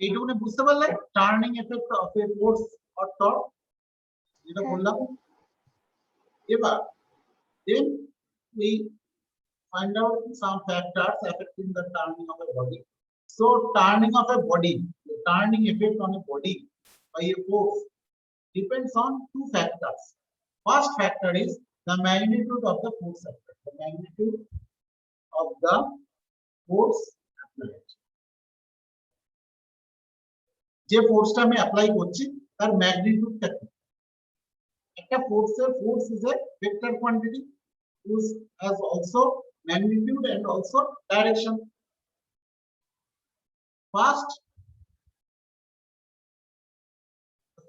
এইটুকুনি বুঝতে পারলে turning effect of A force or torque যেটা বললাম। এবার then we find out some factors affecting the turning of a body. So turning of a body, the turning effect on a body by a force depends on two factors. First factor is the magnitude of the force applied. The magnitude of the force applied. যে ফোর্সটা আমি apply করছি তার ম্যাগনিটিউডটা কি? একটা ফোর্সের force is a vector quantity whose has also magnitude and also direction. First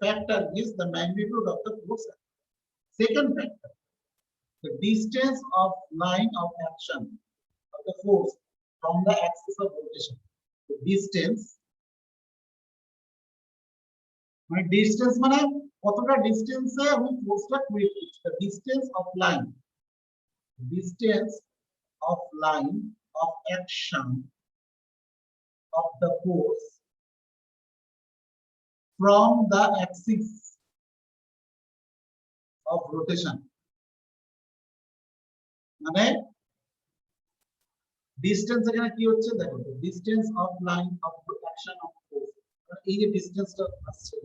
factor is the magnitude of the force. Second factor, the distance of line of action of the force from the axis of rotation. The distance মানে কতটা ডিসটেন্সে আমি ফোর্সটা create করছি, the distance of line of action of the force from the axis of rotation. মানে distance এখানে কি হচ্ছে দেখো, distance of line of action of force, এই যে ডিসটেন্সটা আসছে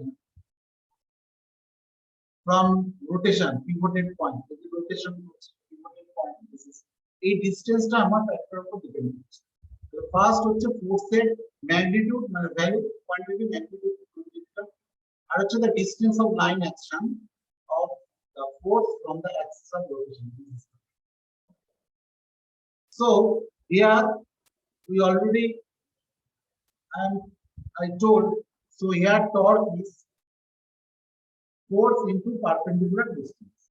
from rotation pivoted point, যদি রোটেশন করছে pivoted point, this is এই ডিসটেন্সটা আমার ফ্যাক্টর উপর ডিপেন্ড করছে। তো ফার্স্ট হচ্ছে ফোর্সের ম্যাগনিটিউড মানে ভ্যালু কোয়ান্টিটি ম্যাগনিটিউড, আর হচ্ছে the distance of line action of the force from the axis of rotation. So here we already I told, so here torque is force into perpendicular distance.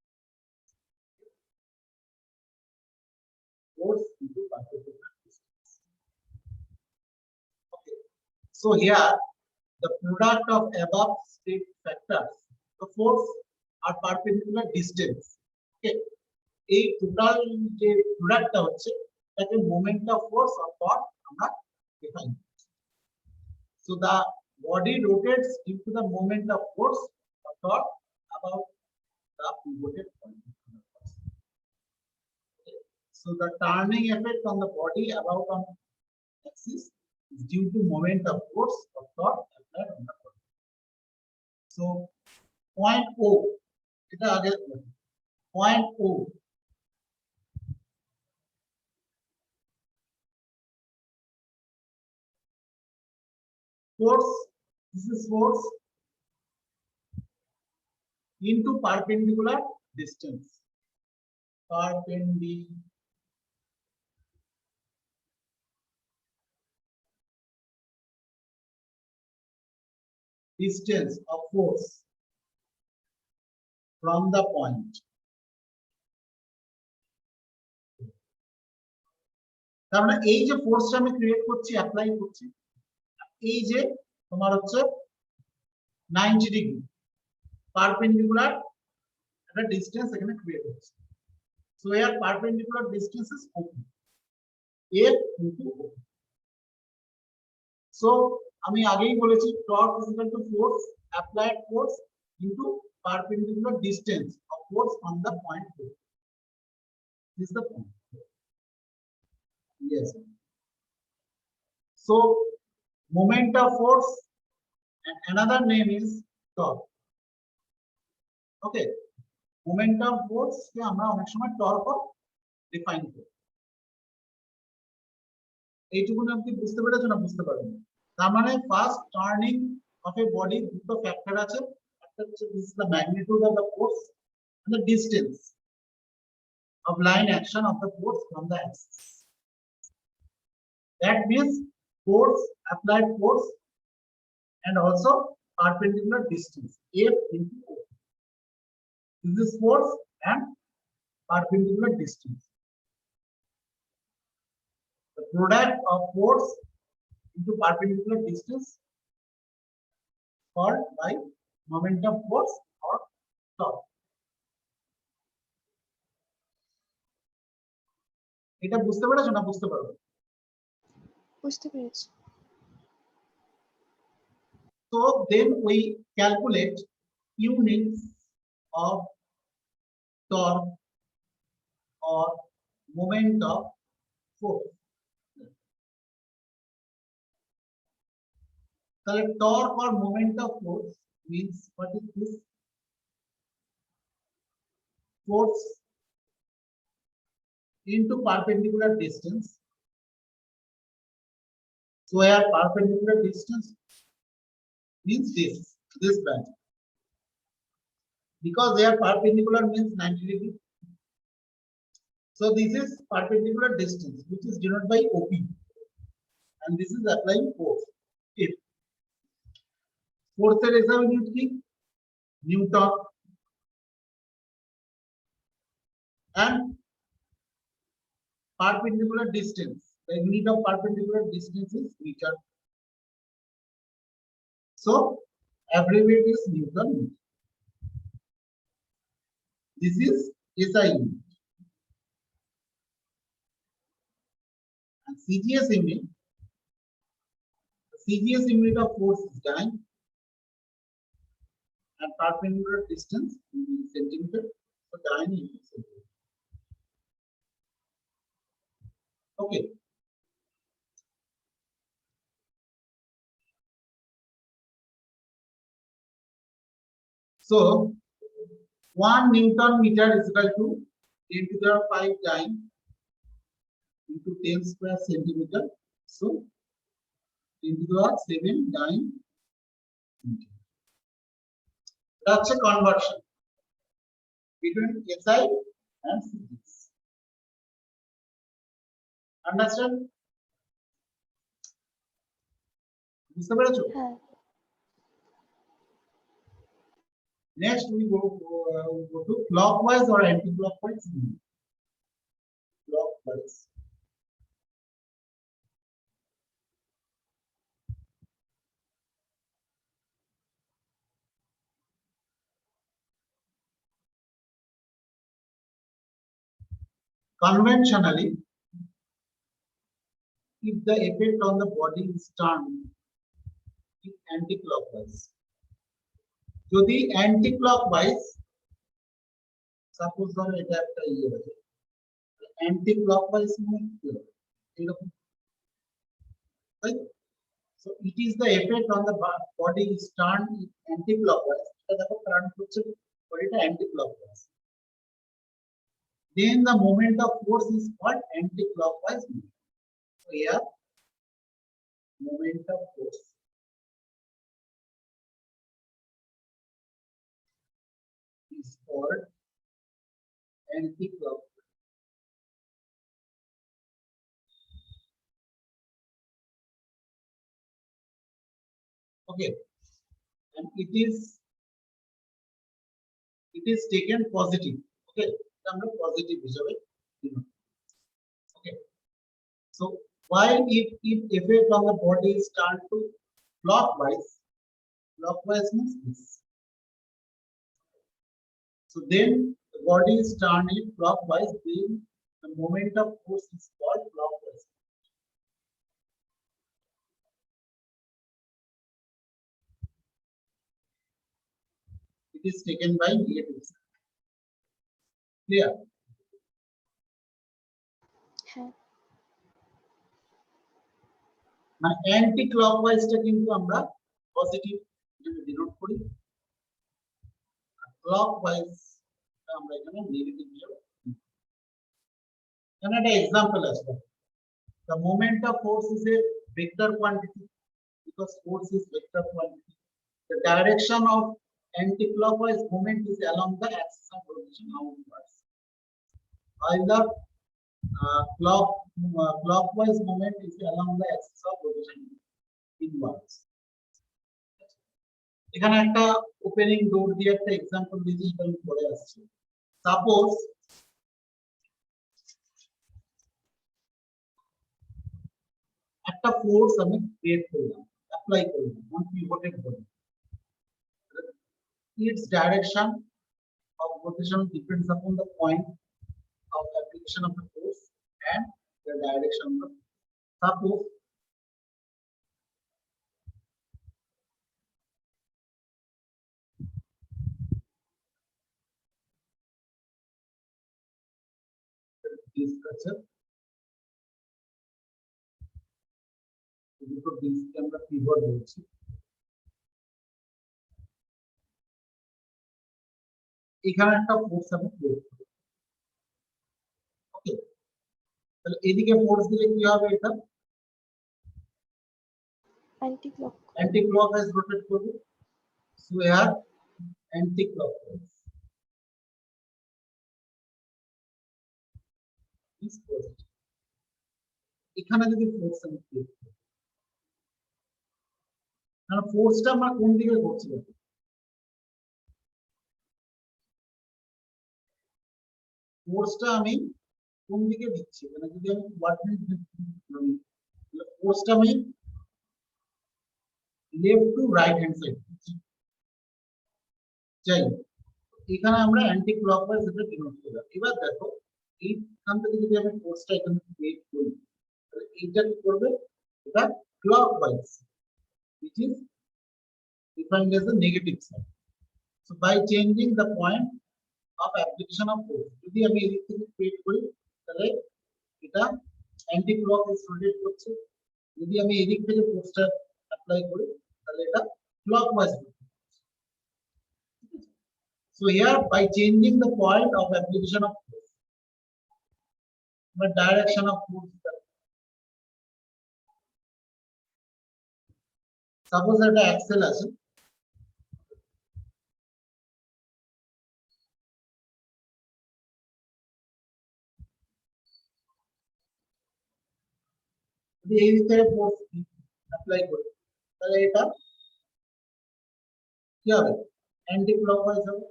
Force into perpendicular distance. Okay. So here the product of above state factors, the force আর perpendicular distance. Okay. এই total যে প্রোডাক্টটা হচ্ছে তাকে moment of force or torque আমরা define করছি। So the body rotates into the moment of force or torque about the pivoted point. Okay. So the turning effect on the body about on axis is due to moment of force or torque applied on the body. So point O, এটা আগে point O, force, this is force into perpendicular distance. Perpendicular distance of force from the point. তার মানে এই যে ফোর্সটা আমি create করছি apply করছি, এই যে তোমার হচ্ছে 90 ডিগ্রি পারপেন্ডিকুলার একটা ডিসটেন্স এখানে ক্রিয়েট হচ্ছে। সো এর perpendicular distance is OP, F into O. So আমি আগেই বলেছি torque is equal to force applied force into perpendicular distance of force from the point O. This is the point. Yes. So moment of force and another name is torque. Okay. Moment of force কে আমরা অনেক সময় torque define করি। এইটুকু আপনি বুঝতে পেরেছো না বুঝতে পারবেন? তার মানে first turning of A body দুটো ফ্যাক্টর আছে, একটা হচ্ছে this is the magnitude of the force and the distance of line action of the force from the axis. That means force, applied force, and also perpendicular distance F into O. This is force and perpendicular distance. The product of force into perpendicular distance called by moment of force or torque. এটা বুঝতে পেরেছো না বুঝতে পারবে? বুঝতে পেরেছি। So then we calculate units of torque or moment of force. So torque or moment of force means what is this? Force into perpendicular distance. So where perpendicular distance means this value. Because they are perpendicular means 90 degree. So this is perpendicular distance which is denoted by OP. And this is applying force. If force is a unit key, Newton, and perpendicular distance. The unit of perpendicular distance is meter. So abbreviate is Newton. This is SI unit. And CGS unit. CGS unit of force is dyne. And perpendicular distance in centimeter. So dyne in centimeter. Okay. So 1 Newton meter is equal to 10 to the 5 dyne into 10 square centimeter. So 10 to the 7 dyne. That's a conversion between SI and CGS. Understand? বুঝতে পেরেছো? Next we go to clockwise or anti-clockwise. Clockwise. Conventionally, if the effect on the body is turned in anti-clockwise, যদি anti-clockwise, suppose ধরো এটা একটা ইয়ে আছে, anti-clockwise মানে কি হবে? এরকম, right? So it is the effect on the body is turned in anti-clockwise. এটা দেখো turn হচ্ছে bodyটা anti-clockwise. Then the moment of force is called anti-clockwise movement. So here, moment of force is called anti-clockwise. Okay, and it is taken positive. Okay, positive হিসেবে. Okay, so while if effect on the body is turned to clockwise means this. So then the body is turned in clockwise, then the moment of force is called clockwise. It is taken by negative side. Clear? মানে anti ক্লকওয়াইজটা কিন্তু আমরা positive হিসেবে denote করি, আর clockwise আমরা এখানে negative হিসেবে। এখানে একটা एग्जांपल আছে, the moment of force is a vector quantity because force is vector quantity. The direction of anti-clockwise moment is along the axis of rotation outwards, while the clockwise moment is along the axis of rotation inwards. এখানে একটা opening ডোর দিয়ে একটা example দিয়েছি, এটা আমি পড়ে আসছি। Suppose একটা ফোর্স আমি ক্রিয়েট করলাম, অ্যাপ্লাই করলাম on pivoted body. Its direction of rotation depends upon the point of application of the force and the direction of the suppose আচ্ছা দুটো ডিস্ককে আমরা পিভট বলছি। এখানে একটা ফোর্স আমি ক্রিয়েট করি। ওকে, তাহলে এদিকে ফোর্স দিলে কি হবে? এটা অ্যান্টি ক্লকওয়াইজ রোটেট করবে। So here anti clockwise is positive. এখানে যদি ফোর্স আমি ক্রিয়েট করি, কারণ ফোর্সটা আমরা কোন দিকে করছি? ফোর্সটা আমি কোন দিকে দিচ্ছি? মানে যদি আমি কোয়াড্রেন্ট ধরি, ফোর্সটা আমি left to right hand side দিচ্ছি। যাই এখানে আমরা অ্যান্টি ক্লকওয়াইজ এটা ডিনোট করলাম। এবার দেখো এইখান থেকে যদি আমি ফোর্সটা এখানে ক্রিয়েট করি, তাহলে এইটা কি করবে? এটা clockwise, which is defined as a negative sign. So by changing the point of application of force, যদি আমি এদিক থেকে ক্রিয়েট করি তাহলে এটা অ্যান্টি ক্লকওয়াইজ রোটেট করছে। যদি আমি এদিক থেকে ফোর্সটা অ্যাপ্লাই করি তাহলে এটা clockwise. So here by changing the point of application of force, the direction of force, suppose একটা অ্যাক্সেল আছে, যদি এই দিক থেকে ফোর্স অ্যাপ্লাই করি তাহলে এটা কি হবে? অ্যান্টি ক্লকওয়াইজ হবে,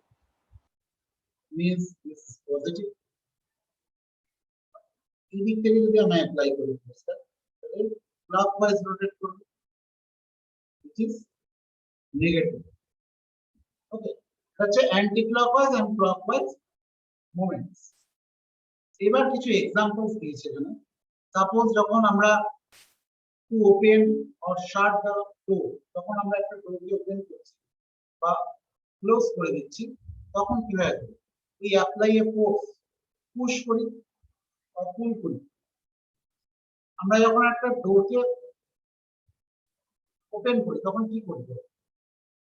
means this is positive. এই দিক থেকে যদি আমি অ্যাপ্লাই করি ফোর্সটা তাহলে ক্লকওয়াইজ রোটেট করবে, which is negative. ওকে, হচ্ছে anti clockwise and clockwise moments. এবার কিছু এক্সাম্পলস দিয়েছে এখানে। সাপোজ যখন আমরা to open or shut the door, তখন আমরা একটা ডোরকে ওপেন করছি বা ক্লোজ করে দিচ্ছি, তখন কি হয়? We apply A force, push করি বা পুল করি। আমরা যখন একটা ডোরকে ওপেন করি তখন কি করি?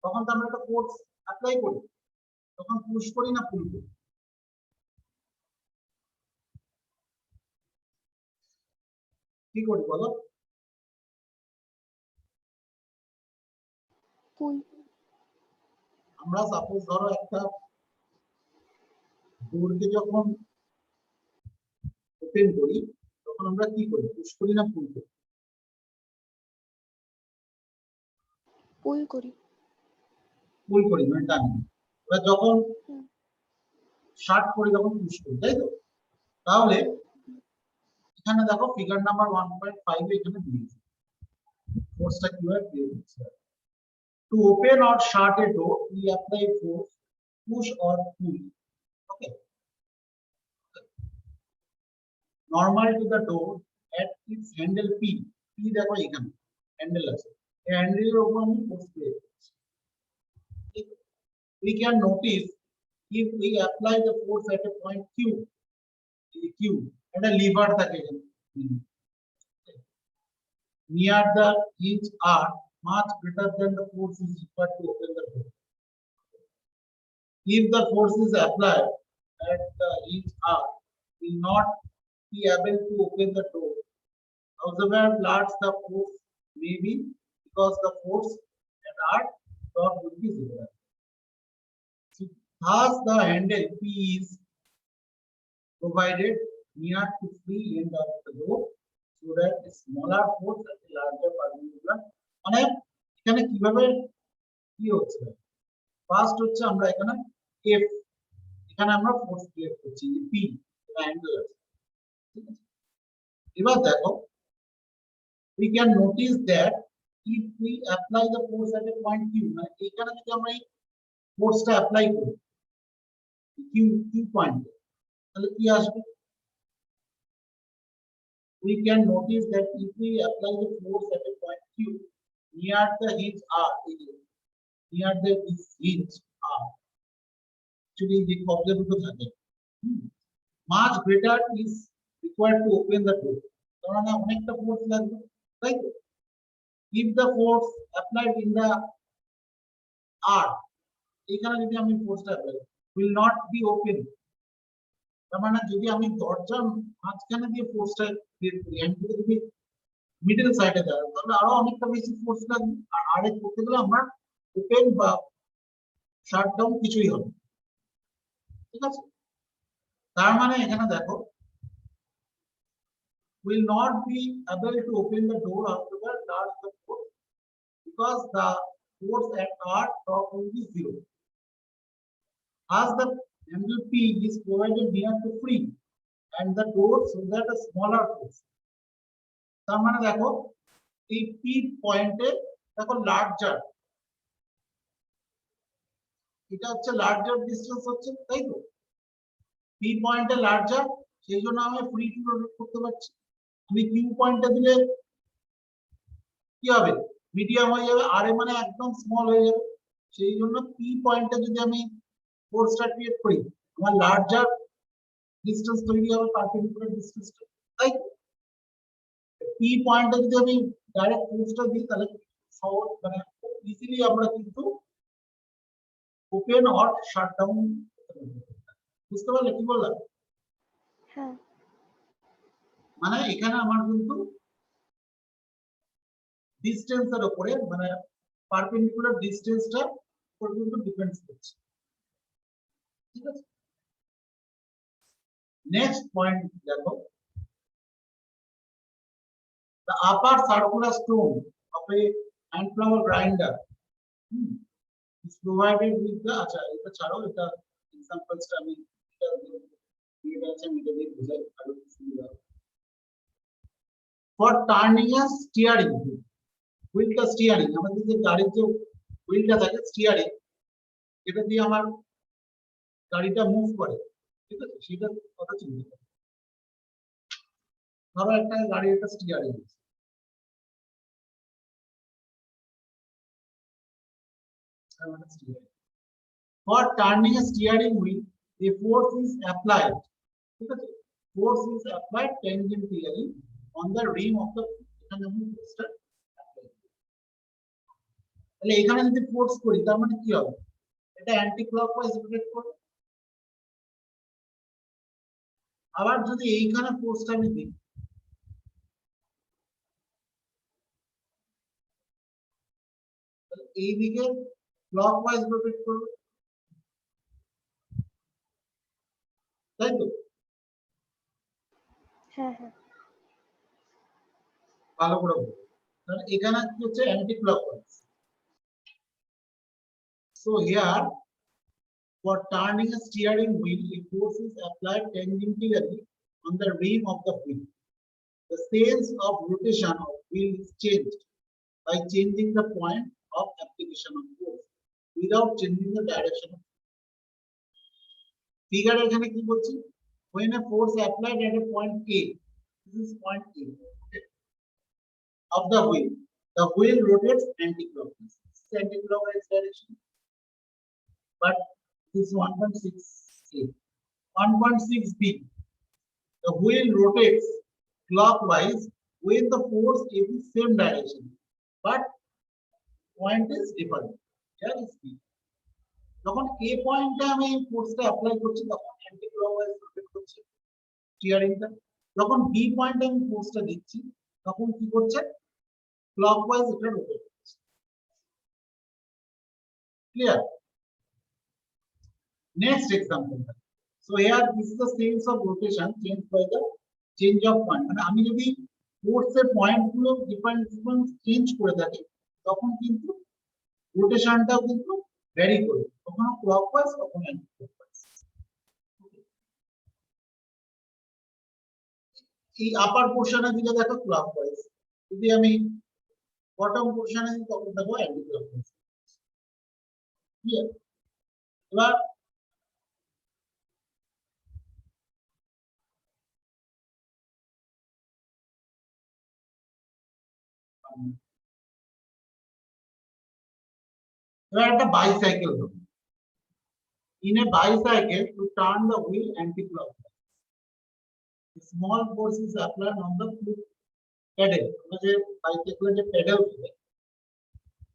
তখন তো আমরা একটা ফোর্স অ্যাপ্লাই করি, তখন পুশ করি না পুল করি? কি করি বলো? পুল। আমরা সাপোজ ধরো একটা ডোরকে যখন ওপেন করি তখন আমরা কি করি? পুশ করি না পুল করি? পুল করি। পুল করি, মানে টানি। এবার যখন শার্ট করি তখন পুশ করি, তাই তো? তাহলে এখানে দেখো ফিগার নাম্বার 1.5 এখানে দিয়েছে ফোর্সটা কিভাবে ক্রিয়েট হচ্ছে। Two open or shut A door we apply force, push or pull. Okay, normal to the door at its handle P. P দেখো এখানে হ্যান্ডেল আছে, এই হ্যান্ডেলের উপর আমি ফোর্স ক্রিয়েট করছি। We can notice if we apply the force at a point Q, একটা liver থাকে এখানে near the hinge R, much greater than the force is required to open the door. If the force is applied at the hinge R, will not be able to open the door. However large the force may be, because the force at R dot will be zero. So thus the handle P is provided near to free end of the door, so that a smaller force at a larger perpendicular. মানে এখানে কিভাবে কি হচ্ছে? First হচ্ছে আমরা এখানে F, এখানে আমরা ফোর্স ক্রিয়েট করছি P, অ্যাঙ্গেল আছে, ঠিক আছে? এবার দেখো we can notice that if we apply the force at a point Q, মানে এখানে যদি আমরা এই ফোর্সটা অ্যাপ্লাই করি Q পয়েন্টে, তাহলে কি আসবে? We can notice that if we apply the force at a point Q near the hinge R, near this hinge R, actually the problem to থাকে, much greater is the required to open the door. তার মানে অনেকটা force লাগবে, তাই তো? If the force applied in the arc, এখানে যদি আমি ফোর্সটা apply will not be open, তার মানে যদি আমি দরজার মাঝখানে দিয়ে ফোর্সটা ক্রিয়েট করি, আমি যদি মিডল সাইডে যায় তাহলে আরো অনেকটা বেশি ফোর্স লাগবে, আর আরেক করতে গেলে আমরা ওপেন বা শাট ডাউন কিছুই হবে, ঠিক আছে? তার মানে এখানে দেখো will not be able to open the door after the large the force because the force at R drop will be zero. As the angle P is provided near to free and the door so that a smaller force. তার মানে দেখো এই P পয়েন্টে দেখো larger, এটা হচ্ছে larger distance হচ্ছে, তাই তো? P পয়েন্টে লার্জার, সেই জন্য আমি ফ্রি টু রোটেট করতে পারছি। আমি কিউ পয়েন্টে দিলে কি হবে, মিডিয়াম হয়ে যাবে, আর এ মানে একদম স্মল হয়ে যাবে, সেই জন্য পি পয়েন্টে যদি আমি ফোর্সটা ক্রিয়েট করি আমার লার্জার ডিসটেন্স তৈরি হবে, পারপেন্ডিকুলার ডিসটেন্সটা, তাই তো? পি পয়েন্টে যদি আমি ডাইরেক্ট ফোর্সটা দিই তাহলে সহজ মানে ইজিলি আমরা কিন্তু ওপেন অর শাট ডাউন, বুঝতে পারলে কি বললাম? হ্যাঁ মানে এখানে আমার কিন্তু ডিসটেন্সের উপরে মানে পারপেন্ডিকুলার ডিসটেন্সটা উপর কিন্তু ডিপেন্ডস করছে, ঠিক আছে? নেক্সট পয়েন্ট দেখো, the upper circular stone of a hand flower grinder is provided with the, আচ্ছা এটা ছাড়াও এটা এক্সাম্পলসটা আমি এটা আছে আমি এটা দিয়ে বুঝাই আরো সুবিধা হবে। For turning a steering wheel, হুইলটা স্টিয়ারিং, আমাদের যে গাড়ির যে হুইলটা থাকে স্টিয়ারিং, এটা দিয়ে আমার গাড়িটা মুভ করে, ঠিক আছে? সেটা কথা চিন্তা করো, ধরো একটা গাড়ি একটা স্টিয়ারিং আছে, for turning a steering wheel a force is applied, ঠিক আছে? Force is applied tangentially on the rim of the, এখানে আমি ফোর্সটা অ্যাপ্লাই করি, তাহলে এখানে যদি ফোর্স করি তার মানে কি হবে, এটা অ্যান্টি ক্লকওয়াইজ রোটেট করবে। আবার যদি এইখানে ফোর্সটা আমি দিই তাহলে এইদিকে ক্লকওয়াইজ রোটেট করবে, তাই তো? হ্যাঁ হ্যাঁ ভালো করে বলবো, তাহলে এখানে কি হচ্ছে anti clockwise. So here for turning a steering wheel a force is applied tangentially on the rim of the wheel. The sense of rotation of wheel is changed by changing the point of application of force without changing the direction of figure এখানে কি বলছি, when a force applied at a point A, this is point A, okay, of the wheel rotates anti-clockwise, anti-clockwise direction, but this 1.6 A, 1.6 B, the wheel rotates clockwise when the force is the same direction, but point is different. Here is B. যখন A পয়েন্টে আমি ফোর্সটা apply করছি তখন anti clockwise rotate করছে স্টিয়ারিংটা, যখন B পয়েন্টে আমি ফোর্সটা দিচ্ছি তখন কি করছে, ক্লকওয়াইজ এটা রোটেট করছে। Clear? Next example. So here this is the sense of rotation changed by the change of point. মানে আমি যদি ফোর্সের পয়েন্টগুলো ডিফারেন্ট চেঞ্জ করে থাকি তখন কিন্তু রোটেশনটাও কিন্তু ভ্যারি করে, কখনো ক্লকওয়াইজ কখনো অ্যান্টি ক্লকওয়াইজ। এই আপার পোর্শনে দিলে দেখো ক্লকওয়াইজ, যদি আমি বটম পোর্শনে দিই তখন দেখো অ্যান্টি ক্লকওয়াইজ। ক্লিয়ার? এবার এবার একটা বাইসাইকেল ধরুন, in a bicycle to turn the wheel anti-clockwise, Small force is applied on the foot pedal. আমরা যে bicycle যে pedal থাকে,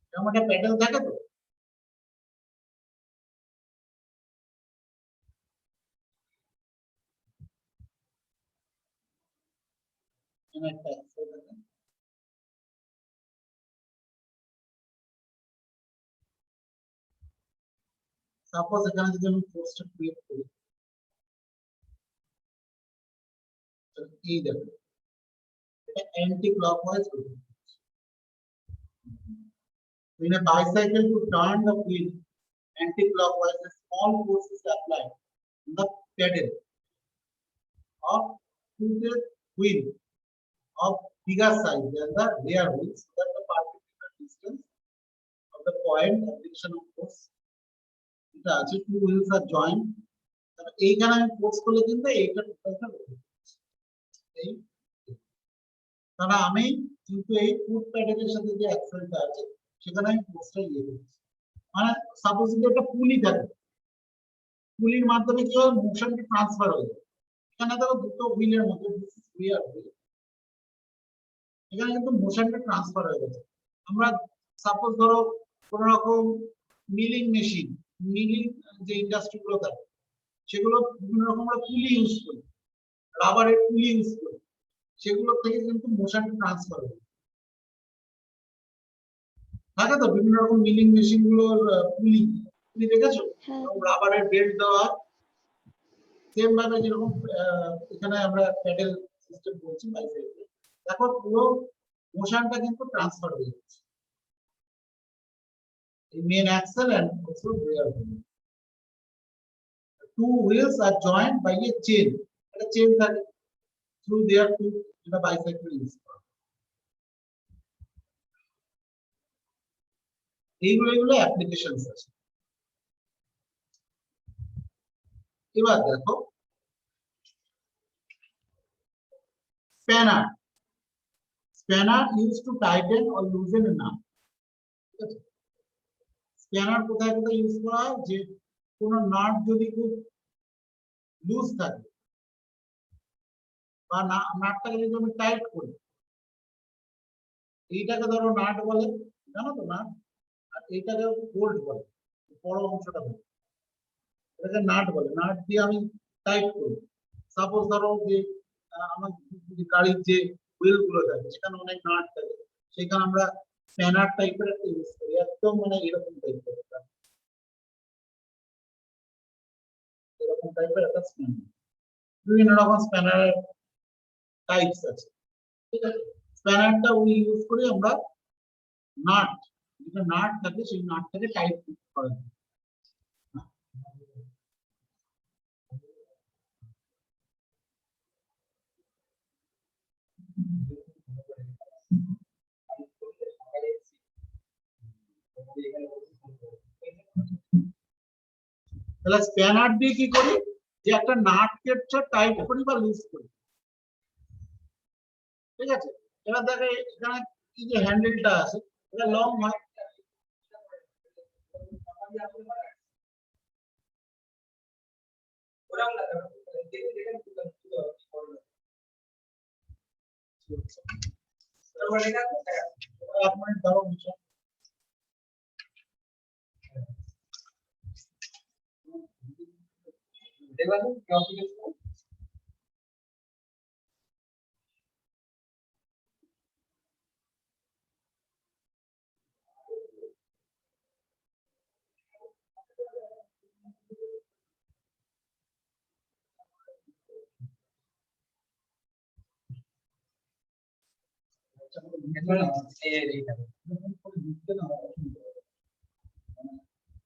এরকম একটা pedal থাকে তো? এখানে একটা axle থাকে। Suppose এখানে যদি আমি ফোর্সটা ক্রিয়েট করি, এই দেখো, এটা anti clockwise rotate. In a bicycle to turn the wheel anti-clockwise, a small force is applied on the pedal of the wheel of bigger size than the rear wheel, so that the particular distance of the point application of force, এটা আছে, two wheels are joined, তাহলে এইখানে আমি force করলে কিন্তু এইটা টোটালটা rotate করছে। এই তাহলে আমি কিন্তু এই ফুট প্যাডেলের সাথে যে অ্যাক্সেলটা আছে সেখানে আমি ফোর্সটা ইয়ে করছি। মানে সাপোজ যদি একটা পুলি থাকে, পুলির মাধ্যমে কি হয়, মোশনটা ট্রান্সফার হয়ে যায়। এখানে ধরো দুটো হুইলের মধ্যে হুইল, এখানে কিন্তু মোশনটা ট্রান্সফার হয়ে গেছে। আমরা সাপোজ ধরো কোন রকম মিলিং মেশিন, মিলিং যে ইন্ডাস্ট্রি গুলো থাকে সেগুলো বিভিন্ন রকম আমরা পুলি ইউজ করি, রাবারের পুলি ইউজ করি, সেগুলো থেকে কিন্তু মোশনটা ট্রান্সফার হয়। থাকে তো বিভিন্ন রকম মিলিং মেশিন গুলোর পুলি, পুলি দেখেছো? রাবারের বেল্ট দেওয়া, সেম ভাবে যেরকম এখানে আমরা প্যাডেল সিস্টেম বলছি বাইসাইকেলে, দেখো পুরো মোশনটা কিন্তু ট্রান্সফার হয়ে যাচ্ছে। The main axle and also rear wheel. Two wheels are joined by a chain. A chain that through their two in a bicycle is. এইগুলো অ্যাপ্লিকেশনস আছে। এবার দেখো spanner. Spanner used to tighten or loosen a nut. ঠিক আছে, spanner কোথায় কোথায় use করা হয়, যে কোন নাট যদি খুব লুজ থাকে বা নাটটাকে যদি আমি টাইট করি, এইটাকে ধরো নাট বলে, জানো তো নাট, আর এইটাকে বোল্ট বলে, বড় অংশটা বলে, এটাকে নাট বলে। নাট দিয়ে আমি টাইট করি। সাপোজ ধরো যে আমার গাড়ির যে হুইল গুলো থাকে সেখানে অনেক নাট থাকে, সেখানে আমরা স্প্যানার টাইপের একটা ইউজ করি, একদম মানে এরকম টাইপের একটা, এরকম টাইপের একটা স্প্যানার। বিভিন্ন রকম স্প্যানারের টাইপস আছে। ঠিক আছে, স্প্যানারটা উনি ইউজ করি আমরা নাট, যেটা নাট থাকে সেই নাটটাকে টাইট করার জন্য। তাহলে স্প্যানার দিয়ে কি করি, যে একটা নাট কেটে টাইট করি বা লুজ করি। ঠিক আছে, এবার দেখে এখানে কি যে হ্যান্ডেলটা আছে এটা লং হয়, ধরো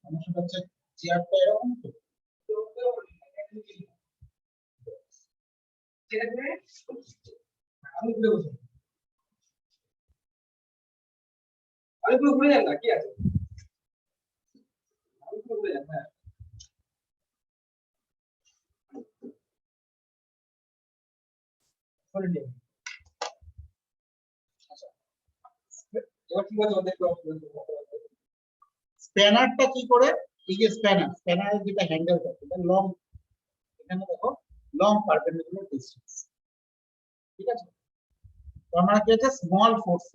সমস্যাটা হচ্ছে চেয়ারটা এরকম তো, ঘুরে যান না, কি আছে ঘুরে যান। হ্যাঁ, করে নিন। আচ্ছা, এবার ঠিক আছে, ওদের স্প্যানারটা কি করে, এই যে স্প্যানারের যেটা হ্যান্ডেল থাকে এটা লং, এখানে দেখো লং পারপেন্ডিকুলার ডিসটেন্স, ঠিক আছে, তো আমরা কি আছে স্মল ফোর্স।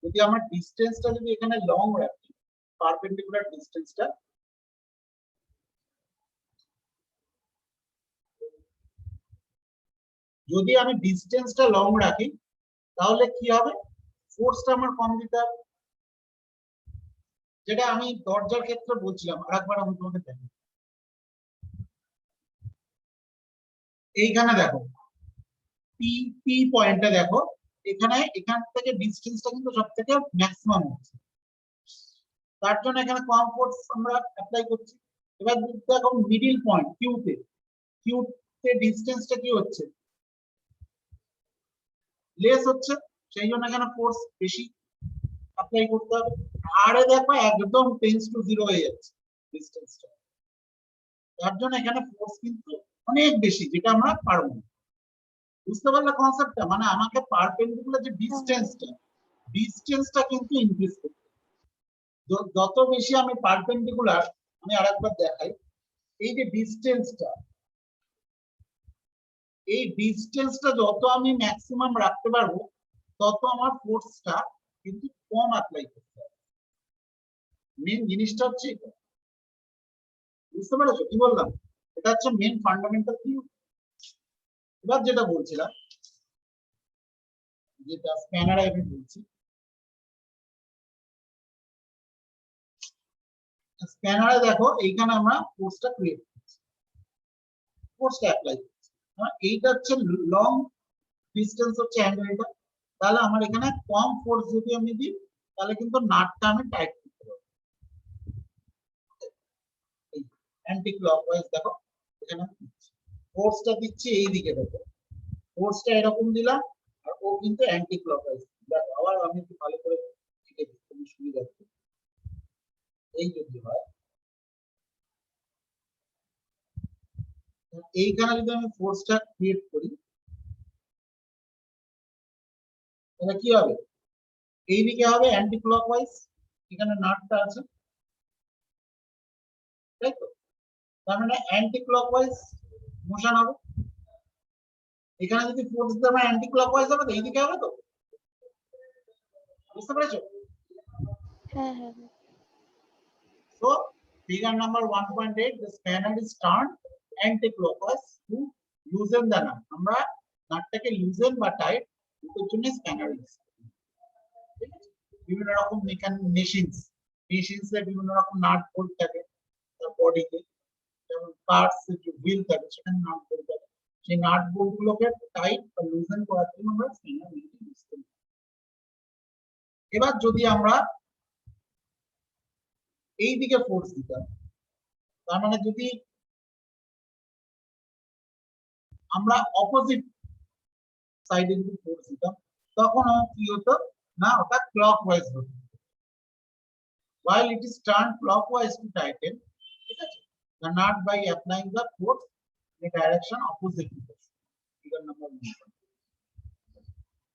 যদি আমার ডিসটেন্সটা যদি এখানে লং রাখি, পারপেন্ডিকুলার ডিসটেন্সটা যদি আমি ডিসটেন্সটা লং রাখি, তাহলে কি হবে, ফোর্সটা আমার কম দিতে হবে। যেটা আমি দরজার ক্ষেত্রে বলছিলাম, আরেকবার আমি তোমাকে দেখাই। এইখানে দেখো পি পি পয়েন্টটা দেখো, এখানে এখান থেকে ডিসটেন্সটা কিন্তু সব থেকে ম্যাক্সিমাম হচ্ছে, তার জন্য এখানে কম ফোর্স আমরা অ্যাপ্লাই করছি। এবার দেখো মিডিল পয়েন্ট কিউ তে ডিসটেন্সটা কি হচ্ছে, লেস হচ্ছে, সেই জন্য এখানে ফোর্স বেশি অ্যাপ্লাই করতে হবে। আর এ দেখো একদম টেন্স টু জিরো হয়ে যাচ্ছে ডিসটেন্সটা, তার জন্য এখানে ফোর্স কিন্তু অনেক বেশি, যেটা আমরা পারবো না। বুঝতে পারলে কনসেপ্টটা? মানে আমাকে পারপেন্ডিকুলার যে ডিসটেন্সটা কিন্তু ইনক্রিজ করতে হবে। যত বেশি আমি পারপেন্ডিকুলার, আমি আরেকবার দেখাই, এই যে ডিসটেন্সটা যত আমি ম্যাক্সিমাম রাখতে পারবো, তত আমার ফোর্সটা কিন্তু কম অ্যাপ্লাই করতে হবে। মেন জিনিসটা হচ্ছে এটা, বুঝতে পেরেছো কি বললাম? এটা হচ্ছে মেন ফান্ডামেন্টাল থিওরি। এবার যেটা বলছিলাম, যেটা স্প্যানার আমি বলছি, স্প্যানারে দেখো এইখানে আমরা ফোর্সটা ক্রিয়েট করছি, ফোর্সটা অ্যাপ্লাই করছি। এইটা হচ্ছে লং ডিসটেন্স হচ্ছে অ্যাঙ্গেলটা, তাহলে আমার এখানে কম ফোর্স যদি আমি দিই, তাহলে কিন্তু নাটটা আমি টাইট করতে পারবো। অ্যান্টি ক্লকওয়াইজ দেখো এখানে ফোর্সটা দিচ্ছি এই দিকে, দেখো ফোর্সটা এরকম দিলাম, আর ও কিন্তু অ্যান্টি ক্লকওয়াইজ। দেখো আবার আমি একটু ভালো করে লিখে দিই, তুমি সুবিধা হবে। এই যদি হয়, এইখানে যদি আমি ফোর্সটা ক্রিয়েট করি, তাহলে কি হবে, এইদিকে হবে অ্যান্টি ক্লকওয়াইজ, এখানে নাটটা আছে, তাই তো? তার মানে অ্যান্টি ক্লকওয়াইজ মোশন হবে। এখানে যদি ফোর্স দিতে আমার অ্যান্টি ক্লকওয়াইজ হবে, তো এইদিকে হবে তো, বুঝতে পেরেছো? হ্যাঁ হ্যাঁ হ্যাঁ। So figure number 1.8, the spanner is turned anti-clockwise to loosen the nut. আমরা নাটটাকে লুজেন বা টাইট এর জন্য স্প্যানার ইউজ করি। ঠিক আছে, বিভিন্ন রকম মেশিনস এর বিভিন্ন রকম নাট বোল্ট থাকে তার বডিতে, যেমন কার্স এর যে হুইল থাকে সেখানে নাট বোল্ট থাকে, সেই নাট বোল্ট গুলোকে টাইট বা লুজেন করার জন্য আমরা স্প্যানার ইউজ করি। এবার যদি আমরা এই দিকে ফোর্স দিতাম, তার মানে যদি আমরা অপোজিট সাইডে যদি ফোর্স দিতাম, তখন কি হতো না, ওটা ক্লকওয়াইজ হতো। while it is turned clockwise to tighten, ঠিক আছে, the nut by applying the force in a direction opposite to this. figure number 1.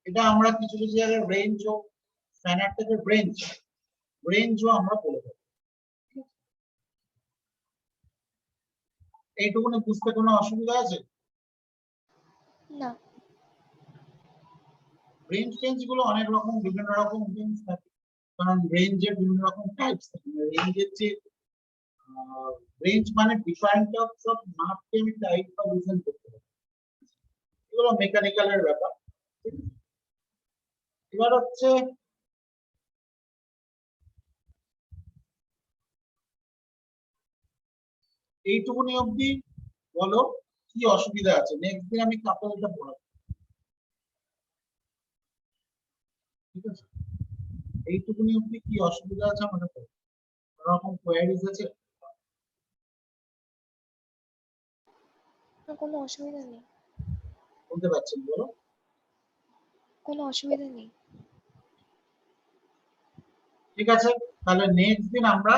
এটা আমরা কিছু কিছু জায়গায় রেঞ্জ ও স্প্যানার থেকে রেঞ্জও আমরা বলে থাকি। এইটুকুনি বুঝতে কোনো অসুবিধা আছে? না। রেঞ্জ গুলো অনেক রকম, বিভিন্ন রকম রেঞ্জ থাকে, কারণ রেঞ্জের বিভিন্ন রকম টাইপস থাকে। রেঞ্জের যে রেঞ্জ মানে ডিফারেন্ট টাইপস অফ নাটকে আমি টাইট বা লুজেন করতে পারি, এগুলো মেকানিক্যালের ব্যাপার। ঠিক আছে, এবার হচ্ছে এইটুকুনি অবধি বলো কি অসুবিধা আছে। নেক্সট দিন আমি কাপলটা পড়াবো, ঠিক আছে? এইটুকুনি অবধি কি অসুবিধা আছে মনে করো, কোনো রকম কোয়ারিজ আছে? না, কোনো অসুবিধা নেই। বলতে পারছেন, বলো। কোনো অসুবিধা নেই। ঠিক আছে, তাহলে নেক্সট দিন আমরা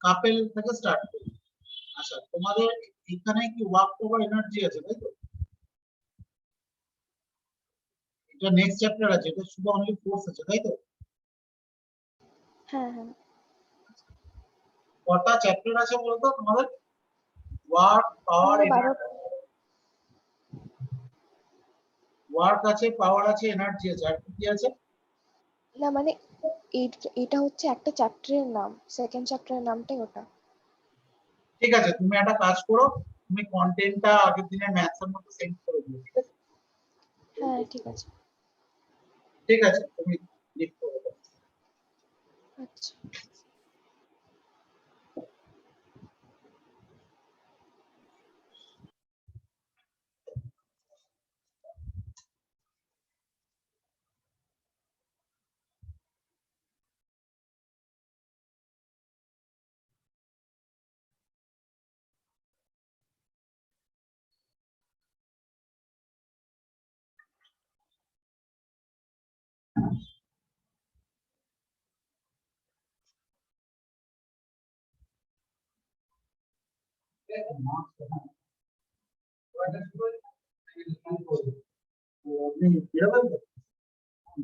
কাপেল থেকে স্টার্ট করি। আচ্ছা, তোমাদের এখানে কি ওয়ার্ক ওভার এনার্জি আছে, তাই তো? এটা নেক্সট চ্যাপ্টার আছে, এটা শুধু অনলি ফোর্স আছে, তাই তো? হ্যাঁ হ্যাঁ। কটা চ্যাপ্টার আছে বলতো তোমাদের? ওয়ার্ক, পাওয়ার, 12। এনার্জি, ওয়ার্ক আছে, পাওয়ার আছে, এনার্জি আছে, আর কি আছে? না মানে এটা হচ্ছে একটা চ্যাপ্টারের নাম, সেকেন্ড চ্যাপ্টারের নামটাই ওটা। ঠিক আছে, তুমি একটা কাজ করো, তুমি কন্টেন্টটা আগের দিনের ম্যাথস এর মধ্যে সেন্ড করে দিও, ঠিক আছে? হ্যাঁ ঠিক আছে। ঠিক আছে, তুমি লিখতে হবে। আচ্ছা। আপনি বেরোবেন তো?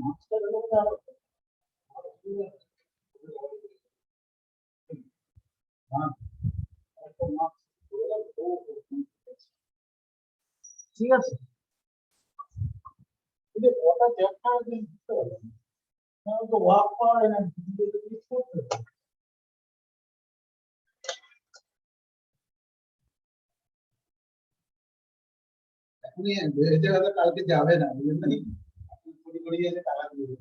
মাস্টার হলো তো আরো। হ্যাঁ, একটা মাস্ক করে দাও, ঠিক আছে? কিন্তু ওটা দেখা আপনি বুঝতে পারবেন না। কারণ তো ওয়ার্ক পাওয়ার এনার্জি দিয়ে কিছু করতে হবে। এখনই হয়ে যাবে, কালকে যাবে না, বুঝলেন? পরিবারে টাকা দিয়ে